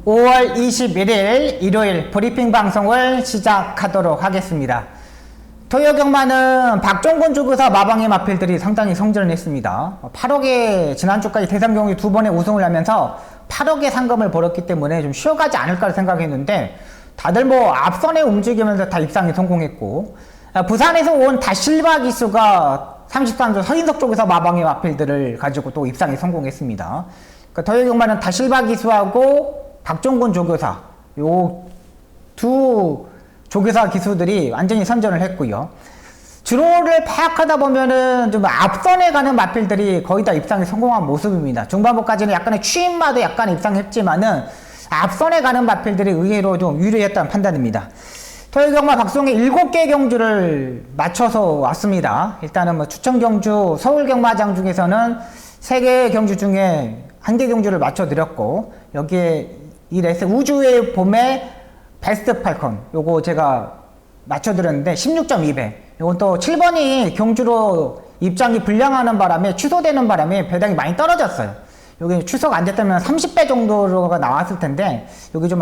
5월 21일 일요일 브리핑 방송을 시작하도록 하겠습니다. 토요경마는 박종근 주구사 마방의 마필들이 상당히 성전을 했습니다. 8억에 지난주까지 대상 경기 2번에 우승을 하면서 8억의 상금을 벌었기 때문에 좀 쉬어가지 않을까 생각했는데 다들 뭐 앞선에 움직이면서 다 입상에 성공했고, 부산에서 온 다실바 기수가 33조 서인석 쪽에서 마방의 마필들을 가지고 또 입상에 성공했습니다. 토요경마는 다실바 기수하고 박종근 조교사, 요 두 조교사 기수들이 완전히 선전을 했고요. 주로를 파악하다 보면은 좀 앞선에 가는 마필들이 거의 다 입상에 성공한 모습입니다. 중반부까지는 약간의 취임마도 약간 입상했지만은 앞선에 가는 마필들이 의외로 좀 유리했다는 판단입니다. 토요경마 박송의 7개 경주를 맞춰서 왔습니다. 일단은 뭐 추천 경주 서울경마장 중에서는 3개 경주 중에 1개 경주를 맞춰드렸고, 여기에 이 레이스 우주의 봄의 베스트 팔콘 요거 제가 맞춰드렸는데 16.2배, 요건 또 7번이 경주로 입장이 불량하는 바람에 취소되는 바람에 배당이 많이 떨어졌어요. 여기 취소가 안 됐다면 30배 정도가 나왔을 텐데 여기 좀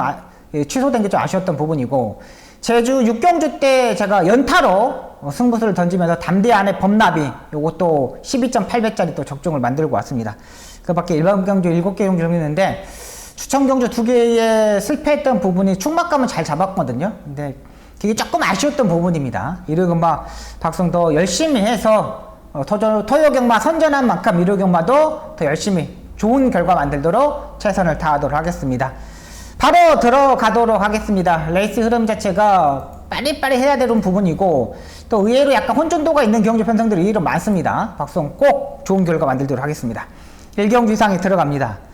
취소된 게 좀 아쉬웠던 부분이고, 제주 6경주 때 제가 연타로 승부수를 던지면서 담대 안에 범나비 요것도 12.8배짜리 또 적중을 만들고 왔습니다. 그 밖에 일반 경주 7개 경주 정리했는데 추천 경주 2개에 실패했던 부분이 충막감은 잘 잡았거든요. 근데 그게 조금 아쉬웠던 부분입니다. 일요경마 박송 더 열심히 해서 토요경마 선전한 만큼 일요경마도 더 열심히 좋은 결과 만들도록 최선을 다하도록 하겠습니다. 바로 들어가도록 하겠습니다. 레이스 흐름 자체가 빨리빨리 해야 되는 부분이고, 또 의외로 약간 혼돈도가 있는 경주 편성들이 의외로 많습니다. 박송 꼭 좋은 결과 만들도록 하겠습니다. 1경주 이상에 들어갑니다.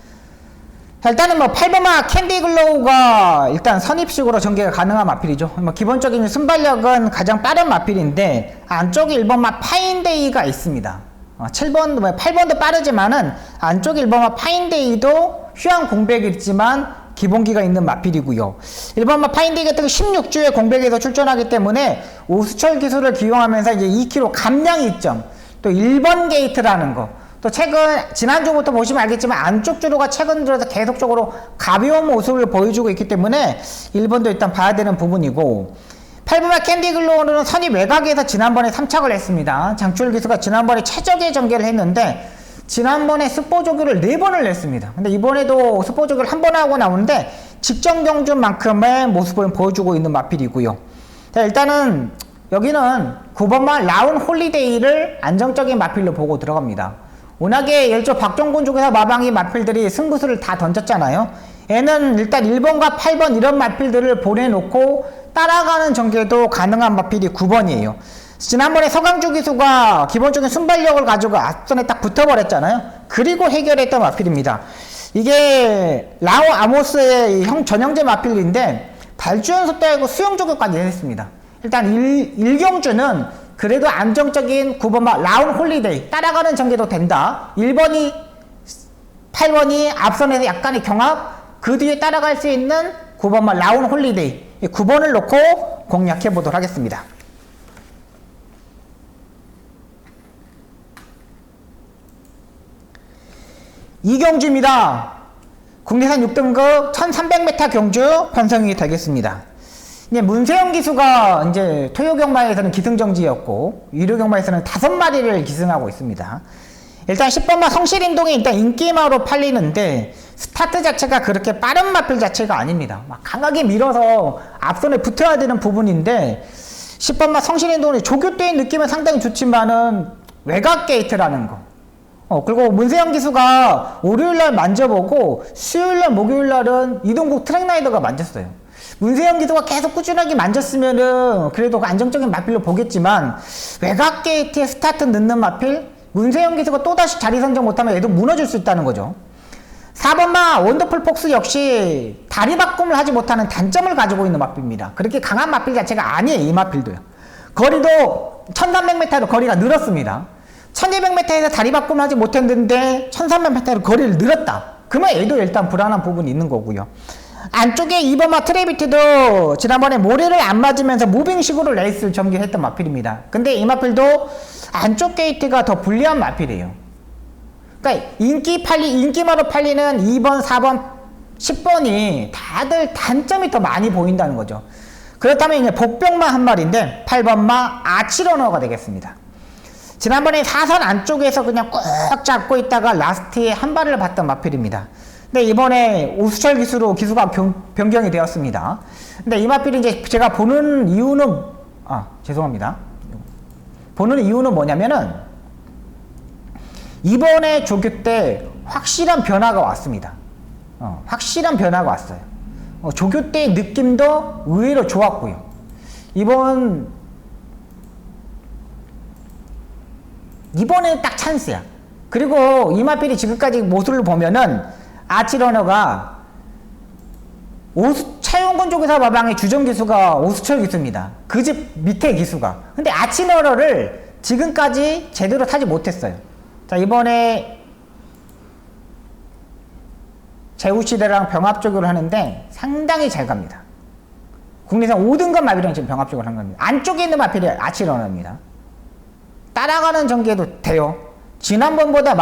일단은 뭐 8번마 캔디글로우가 일단 선입식으로 전개가 가능한 마필이죠. 뭐 기본적인 순발력은 가장 빠른 마필인데 안쪽에 1번마 파인데이가 있습니다. 7번, 8번도 빠르지만은 안쪽에 1번마 파인데이도 휴양 공백이 있지만 기본기가 있는 마필이고요. 1번마 파인데이 같은 거 16주에 공백에서 출전하기 때문에 오수철 기술을 기용하면서 이제 2km 감량 이점, 또 1번 게이트라는 거, 또 최근 지난주부터 보시면 알겠지만 안쪽 주로가 최근 들어서 계속적으로 가벼운 모습을 보여주고 있기 때문에 1번도 일단 봐야 되는 부분이고, 8번마 캔디글로우는 선입 외곽에서 지난번에 3착을 했습니다. 장출 기수가 지난번에 최적의 전개를 했는데 지난번에 스포 조교를 4번을 냈습니다. 근데 이번에도 스포 조교를 1번 하고 나오는데 직전 경주만큼의 모습을 보여주고 있는 마필이고요. 자, 일단은 여기는 9번마 라운 홀리데이를 안정적인 마필로 보고 들어갑니다. 워낙에 열조 박종근 쪽에서 마방이 마필들이 승부수를 다 던졌잖아요. 얘는 일단 1번과 8번 이런 마필들을 보내놓고 따라가는 전개도 가능한 마필이 9번이에요. 지난번에 서강주 기수가 기본적인 순발력을 가지고 앞선에 딱 붙어버렸잖아요. 그리고 해결했던 마필입니다. 이게 라오 아모스의 전형제 마필인데 발주 연습 때하고 수영 조교까지 했습니다. 일단 1경주는 그래도 안정적인 9번마 라운 홀리데이 따라가는 전개도 된다. 1번이 8번이 앞선에서 약간의 경합, 그 뒤에 따라갈 수 있는 9번마 라운 홀리데이, 9번을 놓고 공략해 보도록 하겠습니다. 이 경주입니다. 국내산 6등급 1300m 경주 편성이 되겠습니다. 이제 문세영 기수가 이제 토요경마에서는 기승정지였고 유료경마에서는 5마리를 기승하고 있습니다. 일단 10번마 성실인동이 일단 인기마로 팔리는데 스타트 자체가 그렇게 빠른 마필 자체가 아닙니다. 막 강하게 밀어서 앞선에 붙어야 되는 부분인데 10번마 성실인동이 조교 때의 느낌은 상당히 좋지만은 외곽 게이트라는 거. 그리고 문세영 기수가 월요일날 만져보고 수요일날 목요일날은 이동국 트랙라이더가 만졌어요. 문세영 기수가 계속 꾸준하게 만졌으면은 그래도 안정적인 마필로 보겠지만 외곽 게이트에 스타트 넣는 마필, 문세영 기수가 또다시 자리 선정 못하면 얘도 무너질 수 있다는 거죠. 4번마 원더풀 폭스 역시 다리 바꿈을 하지 못하는 단점을 가지고 있는 마필입니다. 그렇게 강한 마필 자체가 아니에요. 이 마필도요. 거리도 1300m로 거리가 늘었습니다. 1200m에서 다리 바꿈을 하지 못했는데 1300m로 거리를 늘었다. 그러면 얘도 일단 불안한 부분이 있는 거고요. 안쪽에 2번마 트레비트도 지난번에 모래를 안 맞으면서 무빙식으로 레이스를 전개했던 마필입니다. 근데 이 마필도 안쪽 게이트가 더 불리한 마필이에요. 그러니까 인기마로 팔리는 2번, 4번 10번이 다들 단점이 더 많이 보인다는 거죠. 그렇다면 이제 복병마 한 마리인데 8번마 아치러너가 되겠습니다. 지난번에 사선 안쪽에서 그냥 꾹 잡고 있다가 라스트에 한 발을 봤던 마필입니다. 근데 이번에 오수철 기수로 기수가 변경이 되었습니다. 근데 이 마필이 이제 제가 보는 이유는, 죄송합니다. 보는 이유는 뭐냐면은, 이번에 조교 때 확실한 변화가 왔습니다. 확실한 변화가 왔어요. 조교 때의 느낌도 의외로 좋았고요. 이번에 딱 찬스야. 그리고 이 마필이 지금까지 모습을 보면은 아치러너가 차용군 조교사 마방의 주전 기수가 오수철 기수입니다. 그 집 밑에 기수가. 근데 아치러너를 지금까지 제대로 타지 못했어요. 자, 이번에 제우시대랑 병합조교를 하는데 상당히 잘 갑니다. 국내선 5등급 마필이랑 지금 병합조교를 한 겁니다. 안쪽에 있는 마필이 아치러너입니다. 따라가는 전개도 돼요. 지난번보다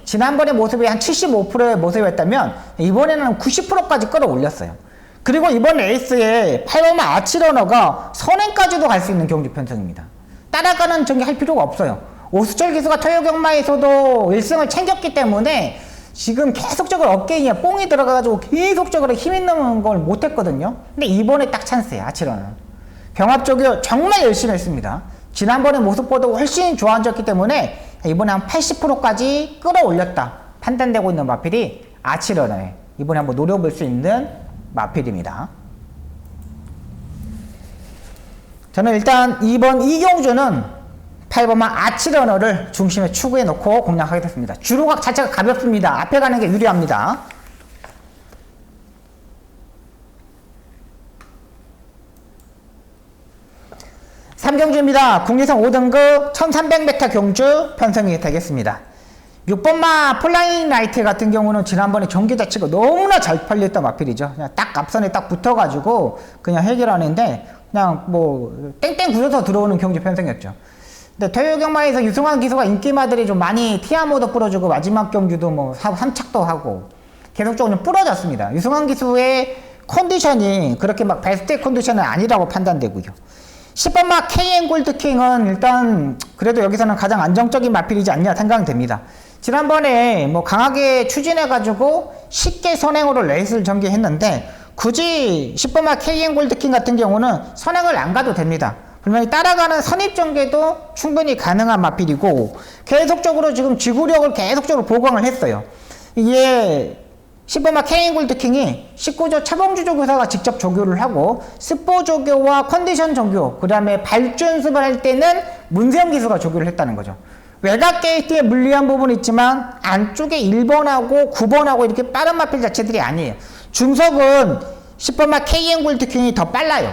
지난번의 모습이 한 75%의 모습이었다면 이번에는 90%까지 끌어올렸어요. 그리고 이번 레이스에 8번마 아치러너가 선행까지도 갈 수 있는 경주 편성입니다. 따라가는 전개 할 필요가 없어요. 오수철 기수가 토요경마에서도 1승을 챙겼기 때문에 지금 계속적으로 어깨에 뽕이 들어가가지고 계속적으로 힘 있는 걸 못했거든요. 근데 이번에 딱 찬스예요. 아치러너. 병합조교 정말 열심히 했습니다. 지난번의 모습보다 훨씬 좋아졌기 때문에 이번에 한 80%까지 끌어올렸다 판단되고 있는 마필이 아치러너에 이번에 한번 노려볼 수 있는 마필입니다. 저는 일단 이번 이경주는 8번마 아치러너를 중심에 추구해 놓고 공략하겠습니다. 주로각 자체가 가볍습니다. 앞에 가는 게 유리합니다. 삼경주입니다. 국내선 5등급 1300m 경주 편성이 되겠습니다. 6번마 플라잉 라이트 같은 경우는 지난번에 전개 자체가 너무나 잘 팔렸던 마필이죠. 그냥 딱 앞선에 딱 붙어가지고 그냥 해결하는데 그냥 뭐 땡땡 굴려서 들어오는 경주 편성이었죠. 근데 토요경마에서 유승환 기수가 인기마들이 좀 많이 티아모도 뿌려주고 마지막 경주도 뭐 3착도 하고 계속적으로 뿌려졌습니다. 유승환 기수의 컨디션이 그렇게 막 베스트 컨디션은 아니라고 판단되고요. 10번마 KN 골드킹은 일단 그래도 여기서는 가장 안정적인 마필이지 않냐 생각됩니다. 지난번에 뭐 강하게 추진해가지고 쉽게 선행으로 레이스를 전개했는데 굳이 10번마 KN 골드킹 같은 경우는 선행을 안 가도 됩니다. 분명히 따라가는 선입 전개도 충분히 가능한 마필이고 계속적으로 지금 지구력을 계속적으로 보강을 했어요. 이게 10번마 KN 골드킹이 19조 차범주 조교사가 직접 조교를 하고 스포 조교와 컨디션 조교 그 다음에 발주 연습을 할 때는 문세영 기수가 조교를 했다는 거죠. 외곽 게이트에 물리한 부분이 있지만 안쪽에 1번하고 9번하고 이렇게 빠른 마필 자체들이 아니에요. 중속은 10번마 KN 골드킹이 더 빨라요.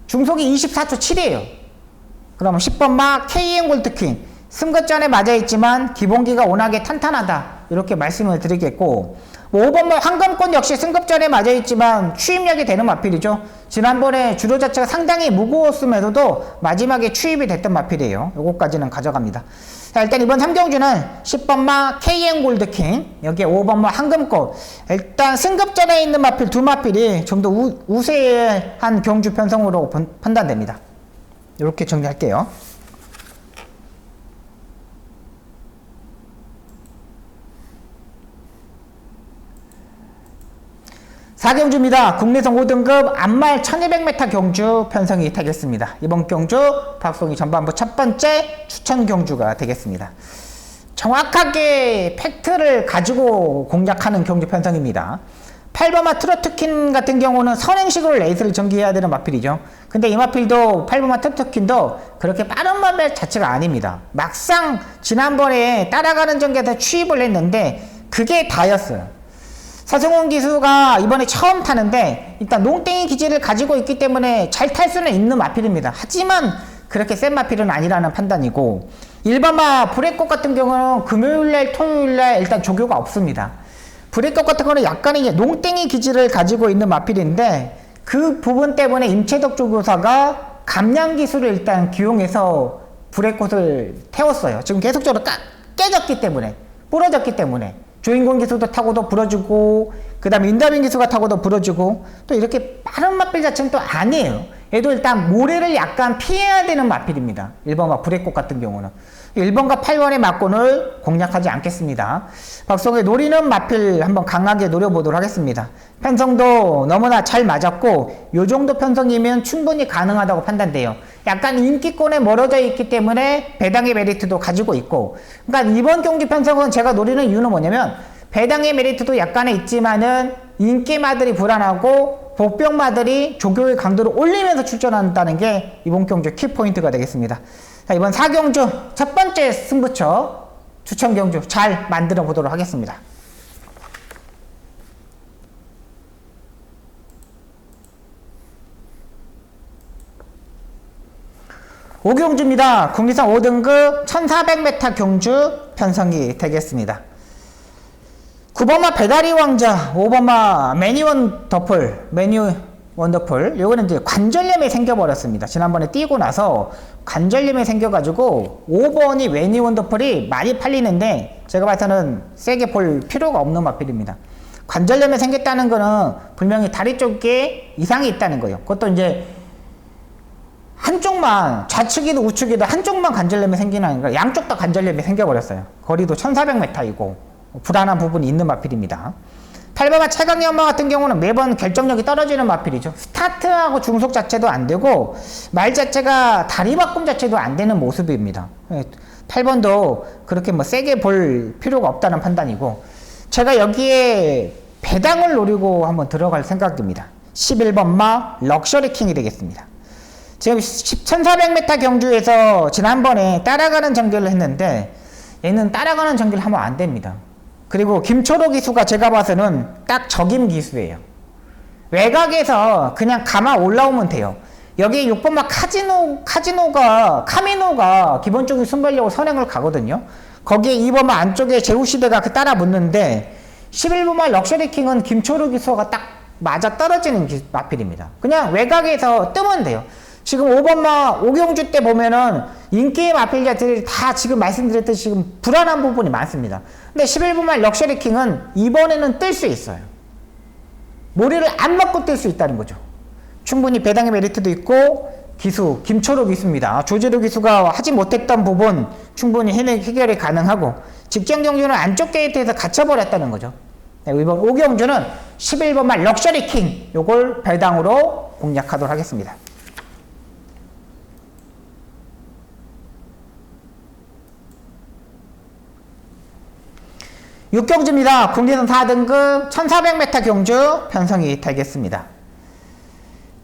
중속이 24초 7이에요. 그러면 10번마 KN 골드킹 승급전에 맞아있지만 기본기가 워낙에 탄탄하다 이렇게 말씀을 드리겠고 5번마 황금꽃 역시 승급전에 맞아있지만 추입력이 되는 마필이죠. 지난번에 주로 자체가 상당히 무거웠음에도 마지막에 추입이 됐던 마필이에요. 요거까지는 가져갑니다. 자, 일단 이번 3경주는 10번마 KN 골드킹 여기에 5번마 황금꽃 일단 승급전에 있는 마필 두 마필이 좀 더 우세한 경주 편성으로 판단됩니다. 이렇게 정리할게요. 4경주입니다. 국내선 5등급 안말 1200m 경주 편성이 되겠습니다. 이번 경주 박송이 전반부 첫 번째 추천 경주가 되겠습니다. 정확하게 팩트를 가지고 공략하는 경주 편성입니다. 8번마 트로트킨 같은 경우는 선행식으로 레이스를 전개해야 되는 마필이죠. 근데 이 마필도 8번마 트로트킨도 그렇게 빠른 마필 자체가 아닙니다. 막상 지난번에 따라가는 전개에서 추입을 했는데 그게 다였어요. 서승훈 기수가 이번에 처음 타는데 일단 농땡이 기질을 가지고 있기 때문에 잘 탈 수는 있는 마필입니다. 하지만 그렇게 센 마필은 아니라는 판단이고 1번마 브레이크 같은 경우는 금요일날 토요일날 일단 조교가 없습니다. 브레이크 같은 거는 약간의 농땡이 기질을 가지고 있는 마필인데 그 부분 때문에 임채덕 조교사가 감량 기술을 일단 기용해서 브레이크를 태웠어요. 지금 계속적으로 깨졌기 때문에 부러졌기 때문에 조인권 기수도 타고도 부러지고, 그 다음에 윤다빈 기수가 타고도 부러지고, 또 이렇게 빠른 마필 자체는 또 아니에요. 얘도 일단 모래를 약간 피해야 되는 마필입니다. 1번과 브레꽃 같은 경우는. 1번과 8번의 막곤을 공략하지 않겠습니다. 박성호의 노리는 마필 한번 강하게 노려보도록 하겠습니다. 편성도 너무나 잘 맞았고 요 정도 편성이면 충분히 가능하다고 판단돼요. 약간 인기권에 멀어져 있기 때문에 배당의 메리트도 가지고 있고, 그러니까 이번 경기 편성은 제가 노리는 이유는 뭐냐면 배당의 메리트도 약간은 있지만은 인기마들이 불안하고 복병마들이 조교의 강도를 올리면서 출전한다는 게 이번 경주 키포인트가 되겠습니다. 자, 이번 4경주 첫 번째 승부처 추천 경주 잘 만들어 보도록 하겠습니다. 5경주입니다. 국리선 5등급 1400m 경주 편성이 되겠습니다. 9번마 배다리 왕자, 5번마 매니원 더플, 매니 원더풀. 요거는 이제 관절염이 생겨버렸습니다. 지난번에 뛰고 나서 관절염이 생겨가지고 5번이 매니 원더풀이 많이 팔리는데 제가 봐서는 세게 볼 필요가 없는 마필입니다. 관절염이 생겼다는 거는 분명히 다리 쪽에 이상이 있다는 거예요. 그것도 이제 한쪽만, 좌측이도 우측이도 한쪽만 관절염이 생기는 아니라 양쪽 다 관절염이 생겨버렸어요. 거리도 1400m이고 불안한 부분이 있는 마필입니다. 8번과 최강연마 같은 경우는 매번 결정력이 떨어지는 마필이죠. 스타트하고 중속 자체도 안 되고 말 자체가 다리 바꿈 자체도 안 되는 모습입니다. 8번도 그렇게 뭐 세게 볼 필요가 없다는 판단이고, 제가 여기에 배당을 노리고 한번 들어갈 생각입니다. 11번마 럭셔리 킹이 되겠습니다. 지금 1400m 경주에서 지난번에 따라가는 전개를 했는데 얘는 따라가는 전개를 하면 안 됩니다. 그리고 김초로 기수가 제가 봐서는 딱 적임 기수예요. 외곽에서 그냥 감아 올라오면 돼요. 여기 6번마 카미노가 기본적인 순발력으로 선행을 가거든요. 거기에 2번마 안쪽에 제우시대가 따라 붙는데 11번마 럭셔리킹은 김초로 기수가 딱 맞아 떨어지는 마필입니다. 그냥 외곽에서 뜨면 돼요. 지금 5번마 오경주 때 보면은 인기의 마필자들이 다 지금 말씀드렸듯이 지금 불안한 부분이 많습니다. 근데 11번마 럭셔리킹은 이번에는 뜰 수 있어요. 모리를 안 맞고 뜰 수 있다는 거죠. 충분히 배당의 메리트도 있고 기수, 김초로 기수입니다. 조재로 기수가 하지 못했던 부분 충분히 해결이 가능하고 직전 경주는 안쪽 게이트에서 갇혀버렸다는 거죠. 네, 이번 오경주는 11번마 럭셔리킹 요걸 배당으로 공략하도록 하겠습니다. 6경주입니다. 국리선 4등급 1400m 경주 편성이 되겠습니다.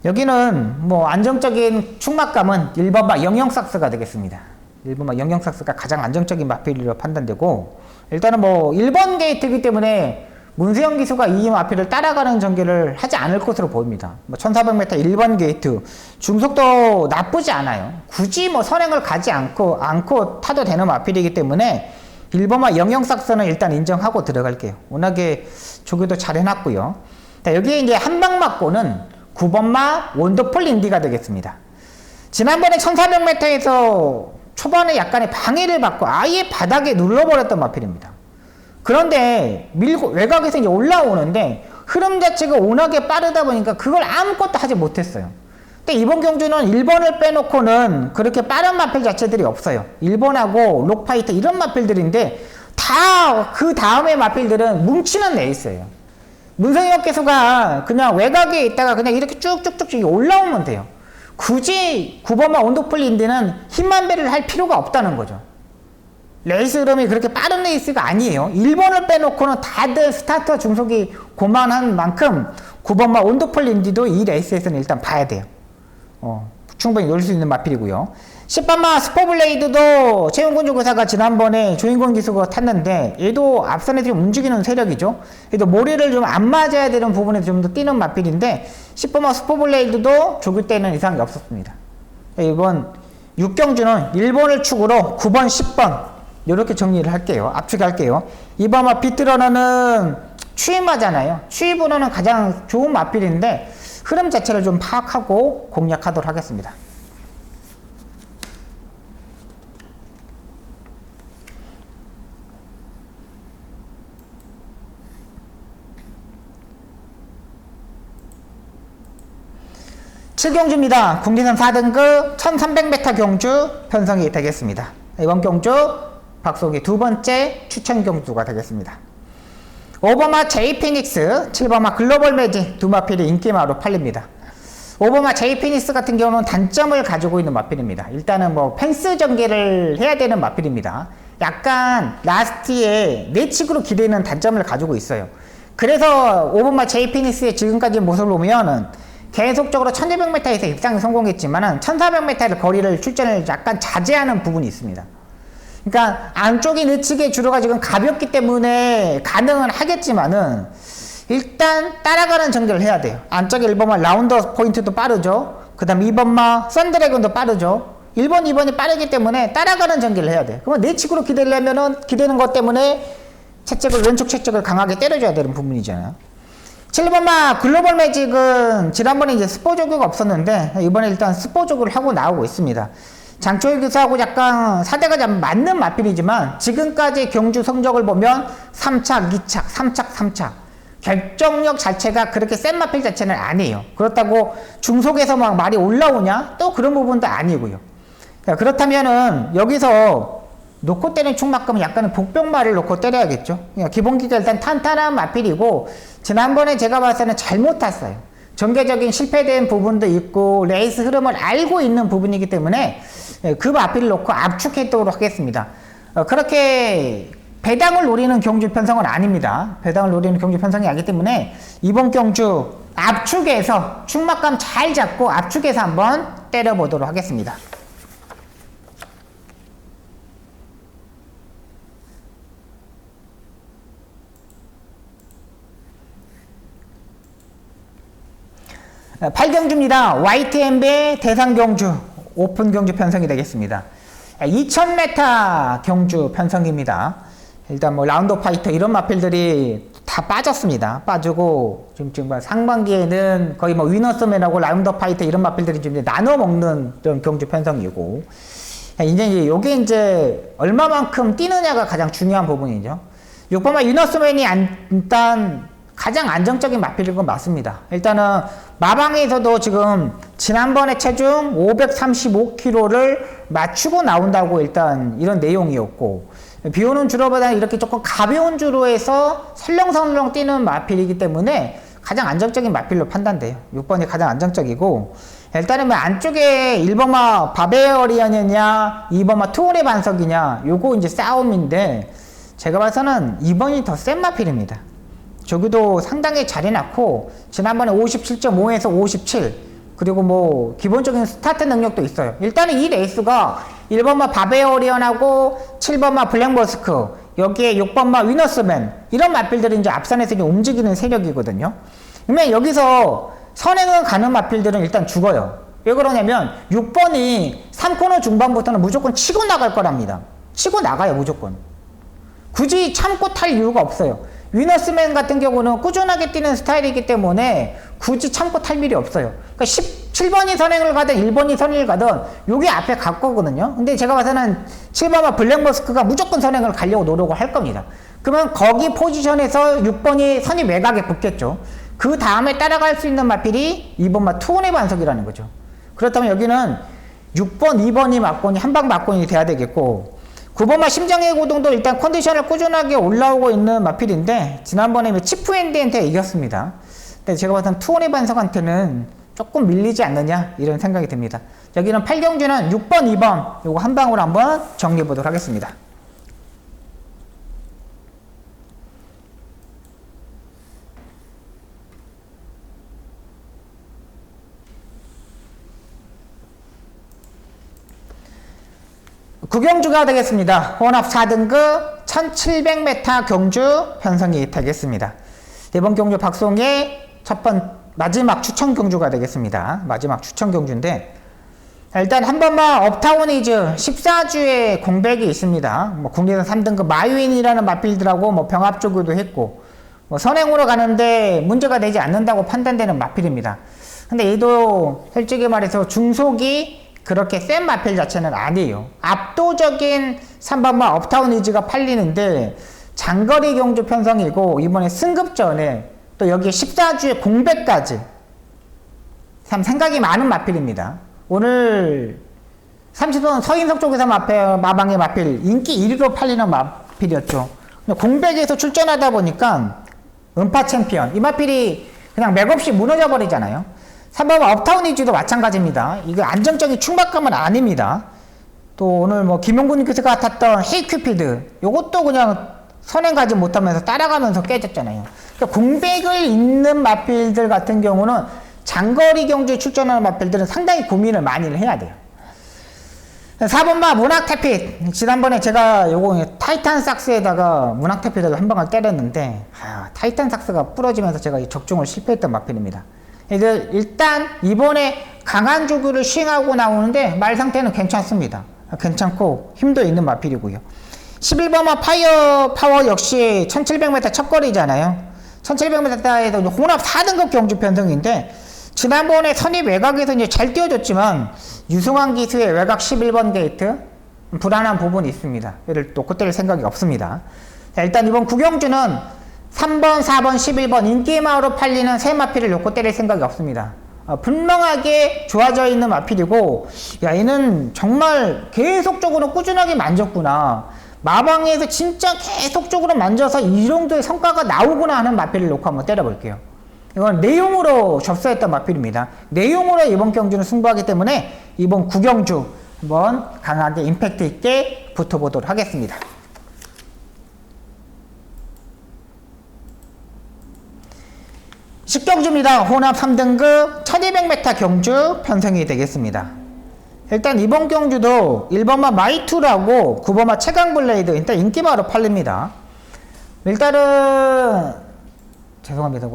여기는 뭐 안정적인 충막감은 1번마 영영삭스가 되겠습니다. 1번마 영영삭스가 가장 안정적인 마필로 판단되고, 일단은 뭐 1번 게이트이기 때문에 문세영 기수가 이 마필을 따라가는 전개를 하지 않을 것으로 보입니다. 뭐 1400m 1번 게이트 중속도 나쁘지 않아요. 굳이 뭐 선행을 가지 않고 타도 되는 마필이기 때문에 1번마 영영삭스는 일단 인정하고 들어갈게요. 워낙에 조교도 잘 해놨고요. 자, 여기에 이제 한방 맞고는 9번마 원더풀 인디가 되겠습니다. 지난번에 1400m에서 초반에 약간의 방해를 받고 아예 바닥에 눌러버렸던 마필입니다. 그런데 밀고 외곽에서 이제 올라오는데 흐름 자체가 워낙에 빠르다 보니까 그걸 아무것도 하지 못했어요. 근데 이번 경주는 1번을 빼놓고는 그렇게 빠른 마필 자체들이 없어요. 1번하고 록파이터 이런 마필들인데 다 그 다음의 마필들은 뭉치는 레이스예요. 문성혁 기수가 그냥 외곽에 있다가 그냥 이렇게 쭉쭉쭉 올라오면 돼요. 굳이 9번마 원더풀 인디는 힘만 배를 할 필요가 없다는 거죠. 레이스 흐름이 그렇게 빠른 레이스가 아니에요. 1번을 빼놓고는 다들 스타트와 중속이 고만한 만큼 9번마 원더풀 인디도 이 레이스에서는 일단 봐야 돼요. 충분히 놀 수 있는 마필이고요. 10번마 스포블레이드도 최용군 조교사가 지난번에 조인권 기수가 탔는데 얘도 앞선에 좀 움직이는 세력이죠. 얘도 모리를 좀 안 맞아야 되는 부분에서 좀 더 뛰는 마필인데 10번마 스포블레이드도 조교 때는 이상이 없었습니다. 이번 6경주는 1번을 축으로 9번, 10번 이렇게 정리를 할게요. 압축할게요. 2번마 비트러너는 추임하잖아요. 추임으로는 가장 좋은 마필인데 흐름 자체를 좀 파악하고 공략하도록 하겠습니다. 7경주입니다. 국내선 4등급 1300m 경주 편성이 되겠습니다. 이번 경주 박송의 두 번째 추천 경주가 되겠습니다. 5번마 제이피닉스, 7번마 글로벌 매직 두 마필이 인기마로 팔립니다. 5번마 제이피닉스 같은 경우는 단점을 가지고 있는 마필입니다. 일단은 뭐 펜스 전개를 해야 되는 마필입니다. 약간 라스트에 내측으로 기대는 단점을 가지고 있어요. 그래서 5번마 제이피닉스의 지금까지 모습을 보면은 계속적으로 1200m에서 입상에 성공했지만은 1400m의 거리를 출전을 약간 자제하는 부분이 있습니다. 그러니까 안쪽이 내측에 주로가 지금 가볍기 때문에 가능은 하겠지만은 일단 따라가는 전개를 해야 돼요. 안쪽에 1번마 라운더 포인트도 빠르죠. 그 다음 2번마 썬드래곤도 빠르죠. 1번, 2번이 빠르기 때문에 따라가는 전개를 해야 돼요. 그러면 내측으로 기대려면은 기대는 것 때문에 채찍을 왼쪽 채찍을 강하게 때려줘야 되는 부분이잖아요. 7번마 글로벌 매직은 지난번에 이제 스포 조교가 없었는데 이번에 일단 스포 조교를 하고 나오고 있습니다. 장초일 교수하고 약간 사대가 좀 맞는 마필이지만 지금까지 경주 성적을 보면 3착, 2착, 3착, 3착 결정력 자체가 그렇게 센 마필 자체는 아니에요. 그렇다고 중속에서 막 말이 올라오냐? 또 그런 부분도 아니고요. 그렇다면은 여기서 놓고 때리는 충막감은 약간은 복병말을 놓고 때려야겠죠. 기본기가 일단 탄탄한 마필이고 지난번에 제가 봤을 때는 잘못 탔어요. 전개적인 실패된 부분도 있고 레이스 흐름을 알고 있는 부분이기 때문에 그 마필을 놓고 압축했도록 하겠습니다. 그렇게 배당을 노리는 경주 편성은 아닙니다. 배당을 노리는 경주 편성이 아니기 때문에 이번 경주 압축해서 충막감 잘 잡고 압축해서 한번 때려보도록 하겠습니다. 네, 8경주입니다. YTMB 대상경주 오픈 경주 편성이 되겠습니다. 2000m 경주 편성입니다. 일단 뭐 라운드 파이터 이런 마필들이 다 빠졌습니다. 빠지고 지금 상반기에는 거의 뭐 위너스맨하고 라운드 파이터 이런 마필들이 좀 나눠 먹는 그런 경주 편성이고 이제 요게 이제 얼마만큼 뛰느냐가 가장 중요한 부분이죠. 6번마 위너스맨이 일단 가장 안정적인 마필인 건 맞습니다. 일단은 마방에서도 지금 지난번에 체중 535kg를 맞추고 나온다고 일단 이런 내용이었고 비오는 주로보다는 이렇게 조금 가벼운 주로에서 설렁설렁 뛰는 마필이기 때문에 가장 안정적인 마필로 판단돼요. 6번이 가장 안정적이고 일단은 뭐 안쪽에 1번마 바베어리언이냐 2번마 투혼의 반석이냐 요거 이제 싸움인데 제가 봐서는 2번이 더 센 마필입니다. 저기도 상당히 잘 해놨고 지난번에 57.5에서 57 그리고 뭐 기본적인 스타트 능력도 있어요. 일단은 이 레이스가 1번마 바베어리언하고 7번마 블랙머스크 여기에 6번마 위너스맨 이런 마필들이 이제 앞선에서 이제 움직이는 세력이거든요. 그러면 여기서 선행을 가는 마필들은 일단 죽어요. 왜 그러냐면 6번이 3코너 중반부터는 무조건 치고 나갈 거랍니다. 치고 나가요 무조건. 굳이 참고 탈 이유가 없어요. 위너스맨 같은 경우는 꾸준하게 뛰는 스타일이기 때문에 굳이 참고 탈 일이 없어요. 그러니까 7번이 선행을 가든 1번이 선행을 가든 요게 앞에 갈 거거든요. 근데 제가 봐서는 7번과 블랙머스크가 무조건 선행을 가려고 노력을 할 겁니다. 그러면 거기 포지션에서 6번이 선이 외곽에 붙겠죠. 그 다음에 따라갈 수 있는 마필이 2번마 투혼의 반석이라는 거죠. 그렇다면 여기는 6번, 2번이 막건이 한방 막건이 돼야 되겠고 9번마 심장의 고동도 일단 컨디션을 꾸준하게 올라오고 있는 마필인데 지난번에 치프앤디한테 이겼습니다. 근데 제가 봤을 때 투혼의 반석한테는 조금 밀리지 않느냐 이런 생각이 듭니다. 여기는 8경주는 6번, 2번 요거 한 방으로 한번 정리해 보도록 하겠습니다. 구경주가 되겠습니다. 혼합 4등급 1700m 경주 편성이 되겠습니다. 이번 경주 박송의 마지막 추천 경주가 되겠습니다. 마지막 추천 경주인데 일단 한 번만 업타운이즈 14주에 공백이 있습니다. 뭐 국내선 3등급 마유인이라는 마필들하고 뭐 병합조교도 했고 뭐 선행으로 가는데 문제가 되지 않는다고 판단되는 마필입니다. 근데 얘도 솔직히 말해서 중속이 그렇게 센 마필 자체는 아니에요. 압도적인 3번마 업타운 이즈가 팔리는데 장거리 경주 편성이고 이번에 승급전에 또 여기에 14주에 공백까지 참 생각이 많은 마필입니다. 오늘 30번 서인석 쪽에서 마방의 마필 인기 1위로 팔리는 마필이었죠. 공백에서 출전하다 보니까 음파 챔피언 이 마필이 그냥 맥없이 무너져 버리잖아요. 3번 업타운 이즈도 마찬가지입니다. 이거 안정적인 충박감은 아닙니다. 또 오늘 뭐 김용군님께서 탔던 헤이큐피드 요것도 그냥 선행 가지 못하면서 따라가면서 깨졌잖아요. 그러니까 공백을 잇는 마필들 같은 경우는 장거리 경주에 출전하는 마필들은 상당히 고민을 많이 해야 돼요. 4번마 문학태핏. 지난번에 제가 요거 타이탄 삭스에다가 문학태핏을 한 방을 때렸는데 타이탄 삭스가 부러지면서 제가 적중을 실패했던 마필입니다. 일단 이번에 강한 조교를 시행하고 나오는데 말 상태는 괜찮습니다. 괜찮고 힘도 있는 마필이고요. 11번마 파이어 파워 역시 1700m 첫거리잖아요. 1700m에서 혼합 4등급 경주 편성인데 지난번에 선입 외곽에서 이제 잘 띄워줬지만 유승환 기수의 외곽 11번 게이트 불안한 부분이 있습니다. 얘를 또 그때릴 생각이 없습니다. 자, 일단 이번 구경주는 3번, 4번, 11번 인기마으로 팔리는 세 마필을 놓고 때릴 생각이 없습니다. 분명하게 좋아져 있는 마필이고 야 얘는 정말 계속적으로 꾸준하게 만졌구나. 마방에서 진짜 계속적으로 만져서 이 정도의 성과가 나오구나 하는 마필을 놓고 한번 때려볼게요. 이건 내용으로 접수했던 마필입니다. 내용으로 이번 경주는 승부하기 때문에 이번 구경주 한번 강하게 임팩트 있게 붙어보도록 하겠습니다. 식경주입니다. 혼합 3등급 1200m 경주 편성이 되겠습니다. 일단 이번 경주도 1번마 마이투라고 9번마 최강블레이드 일단 인기마로 팔립니다. 일단은 죄송합니다.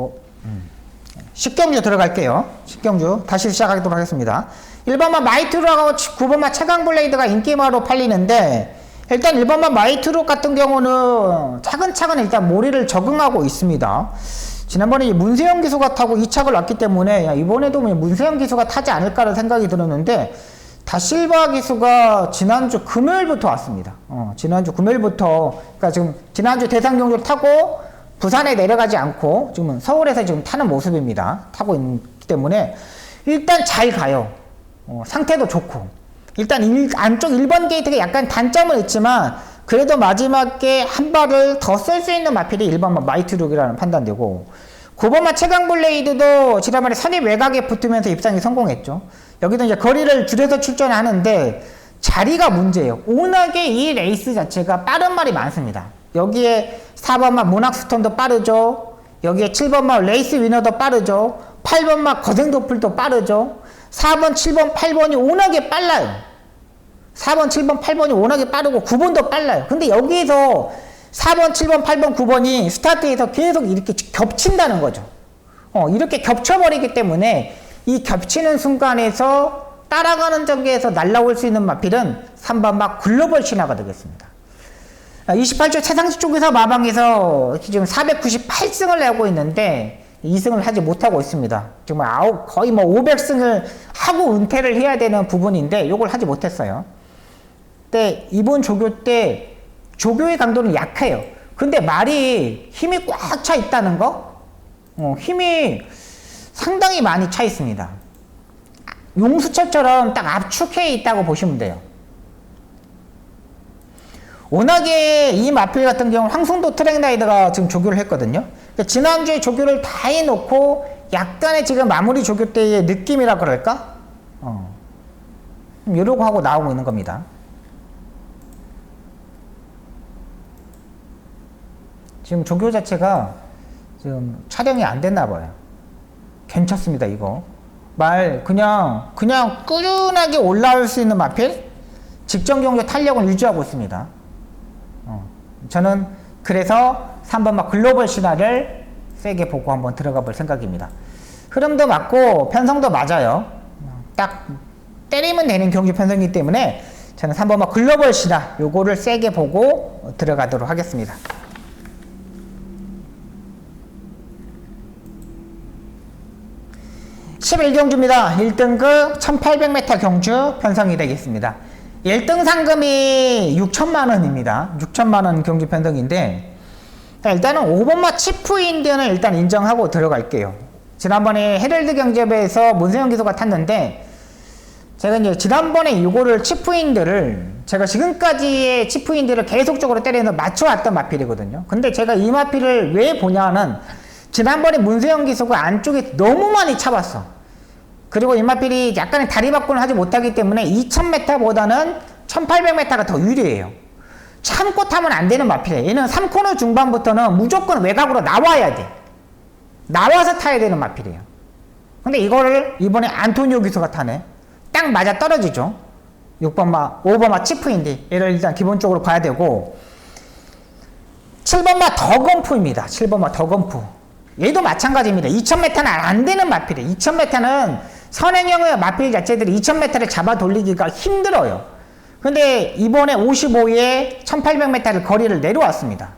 식경주 들어갈게요. 식경주 다시 시작하도록 하겠습니다. 1번마 마이투라고 9번마 최강블레이드가 인기마로 팔리는데 일단 1번마 마이투로 같은 경우는 차근차근 일단 모리를 적응하고 있습니다. 지난번에 문세영 기수가 타고 2착을 왔기 때문에 이번에도 문세영 기수가 타지 않을까라는 생각이 들었는데 다실바 기수가 지난주 금요일부터 왔습니다. 지난주 금요일부터 그러니까 지금 지난주 대상 경주를 타고 부산에 내려가지 않고 지금 서울에서 지금 타는 모습입니다. 타고 있기 때문에 일단 잘 가요. 상태도 좋고 일단 안쪽 1번 게이트가 약간 단점은 있지만 그래도 마지막에 한 발을 더 쓸 수 있는 마필이 1번 마이트룩이라는 판단되고 9번마 최강블레이드도 지난번에 선입 외곽에 붙으면서 입상이 성공했죠. 여기도 이제 거리를 줄여서 출전하는데 자리가 문제예요. 워낙에 이 레이스 자체가 빠른 말이 많습니다. 여기에 4번마 문학스톤도 빠르죠. 여기에 7번마 레이스 위너도 빠르죠. 8번마 거센도플도 빠르죠. 4번, 7번, 8번이 워낙에 빨라요. 4번, 7번, 8번이 워낙에 빠르고 9번도 빨라요. 근데 여기에서 4번, 7번, 8번, 9번이 스타트에서 계속 이렇게 겹친다는 거죠. 이렇게 겹쳐버리기 때문에 이 겹치는 순간에서 따라가는 전개에서 날라올 수 있는 마필은 3번 막 글로벌 신화가 되겠습니다. 28조 최상식 쪽에서 마방에서 지금 498승을 내고 있는데 2승을 하지 못하고 있습니다. 정말 거의 뭐 500승을 하고 은퇴를 해야 되는 부분인데 이걸 하지 못했어요. 근데 이번 조교 때 조교의 강도는 약해요. 근데 말이 힘이 꽉 차 있다는 거? 힘이 상당히 많이 차 있습니다. 용수철처럼 딱 압축해 있다고 보시면 돼요. 워낙에 이 마필 같은 경우는 황송도 트랙라이더가 지금 조교를 했거든요. 그러니까 지난주에 조교를 다 해놓고 약간의 지금 마무리 조교 때의 느낌이라 그럴까? 이러고 하고 나오고 있는 겁니다. 지금 조교 자체가 지금 촬영이 안 됐나 봐요. 괜찮습니다, 이거. 그냥 꾸준하게 올라올 수 있는 마필? 직전 경주 탄력을 유지하고 있습니다. 저는 그래서 3번마 글로벌 신화를 세게 보고 한번 들어가 볼 생각입니다. 흐름도 맞고 편성도 맞아요. 딱 때리면 되는 경주 편성이기 때문에 저는 3번마 글로벌 신화 요거를 세게 보고 들어가도록 하겠습니다. 11경주입니다. 1등급 1800m 경주 편성이 되겠습니다. 1등 상금이 6천만원입니다. 6천만원 경주 편성인데 일단은 5번마 치프 인디언을 일단 인정하고 들어갈게요. 지난번에 헤럴드 경제부에서 문세영 기수가 탔는데, 제가 이제 지난번에 이거를 치프인들을, 제가 지금까지의 치프인들을 계속적으로 때려서 맞춰왔던 마필이거든요. 근데 제가 이 마필을 왜 보냐는, 지난번에 문세영 기수가 안쪽에 너무 많이 차봤어. 그리고 이 마필이 약간의 다리 바꾸는 하지 못하기 때문에 2000m보다는 1800m가 더 유리해요. 참고 타면 안 되는 마필이에요. 얘는 3코너 중반부터는 무조건 외곽으로 나와야 돼. 나와서 타야 되는 마필이에요. 근데 이거를 이번에 안토니오 기수가 타네. 딱 맞아 떨어지죠. 6번마, 5번마 치프인데 얘를 일단 기본적으로 봐야 되고, 7번마 더건프입니다. 7번마 더건프. 얘도 마찬가지입니다. 2000m는 안 되는 마필이에요. 2000m는 선행형의 마필 자체들이 2000m를 잡아 돌리기가 힘들어요. 근데 이번에 55에 1800m를 거리를 내려왔습니다.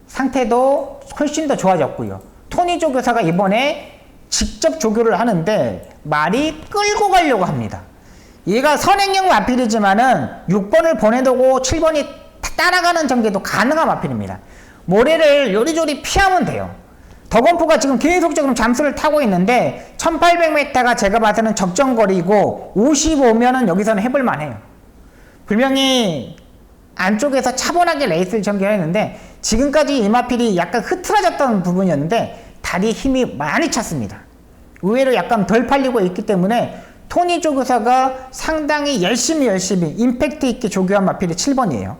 상태도 훨씬 더 좋아졌고요. 토니 조교사가 이번에 직접 조교를 하는데 말이 끌고 가려고 합니다. 얘가 선행형 마필이지만은 6번을 보내두고 7번이 따라가는 전개도 가능한 마필입니다. 모래를 요리조리 피하면 돼요. 더건프가 지금 계속적으로 잠수를 타고 있는데 1800m가 제가 봐서는 적정거리고 55면은 여기서는 해볼만 해요. 분명히 안쪽에서 차분하게 레이스를 전개했는데 지금까지 이 마필이 약간 흐트러졌던 부분이었는데 다리 힘이 많이 찼습니다. 의외로 약간 덜 팔리고 있기 때문에 토니 조교사가 상당히 열심히 임팩트 있게 조교한 마필이 7번이에요.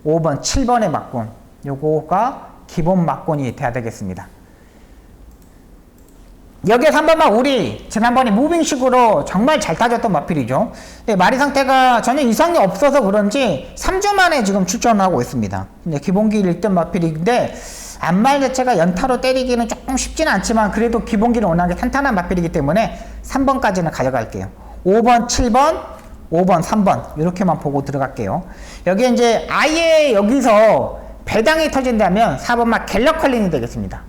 5번, 7번의 막군. 요거가 기본 막군이 돼야 되겠습니다. 여기에서 한 번만 우리 지난번에 무빙식으로 정말 잘 타졌던 마필이죠. 마리 상태가 전혀 이상이 없어서 그런지 3주 만에 지금 출전하고 있습니다. 기본기 1등 마필인데 앞말 자체가 연타로 때리기는 조금 쉽지는 않지만 그래도 기본기는 워낙에 탄탄한 마필이기 때문에 3번까지는 가져갈게요. 5번, 7번, 5번, 3번 이렇게만 보고 들어갈게요. 여기 이제 아예 여기서 배당이 터진다면 4번만 갤러컬린이 되겠습니다.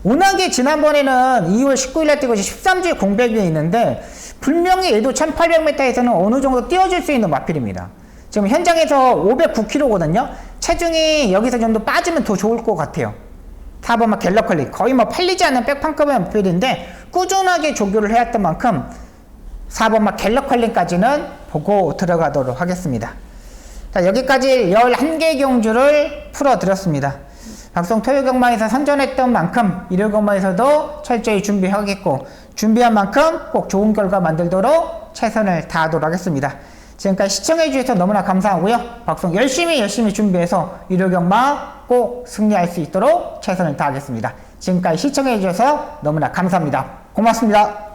워낙에 지난번에는 2월 19일날 뛰고 13주에 공백이 있는데 분명히 얘도 1800m에서는 어느 정도 띄워줄 수 있는 마필입니다. 지금 현장에서 509kg거든요. 체중이 여기서 좀 더 빠지면 더 좋을 것 같아요. 4번만 갤러컬린 거의 뭐 팔리지 않는 백판급의 마필인데 꾸준하게 조교를 해왔던 만큼 4번만 갤러컬린까지는 보고 들어가도록 하겠습니다. 자, 여기까지 11개 경주를 풀어드렸습니다. 박성 토요경마에서 선전했던 만큼 일요경마에서도 철저히 준비하겠고 준비한 만큼 꼭 좋은 결과 만들도록 최선을 다하도록 하겠습니다. 지금까지 시청해주셔서 너무나 감사하고요. 박성 열심히 준비해서 일요경마 꼭 승리할 수 있도록 최선을 다하겠습니다. 지금까지 시청해주셔서 너무나 감사합니다. 고맙습니다.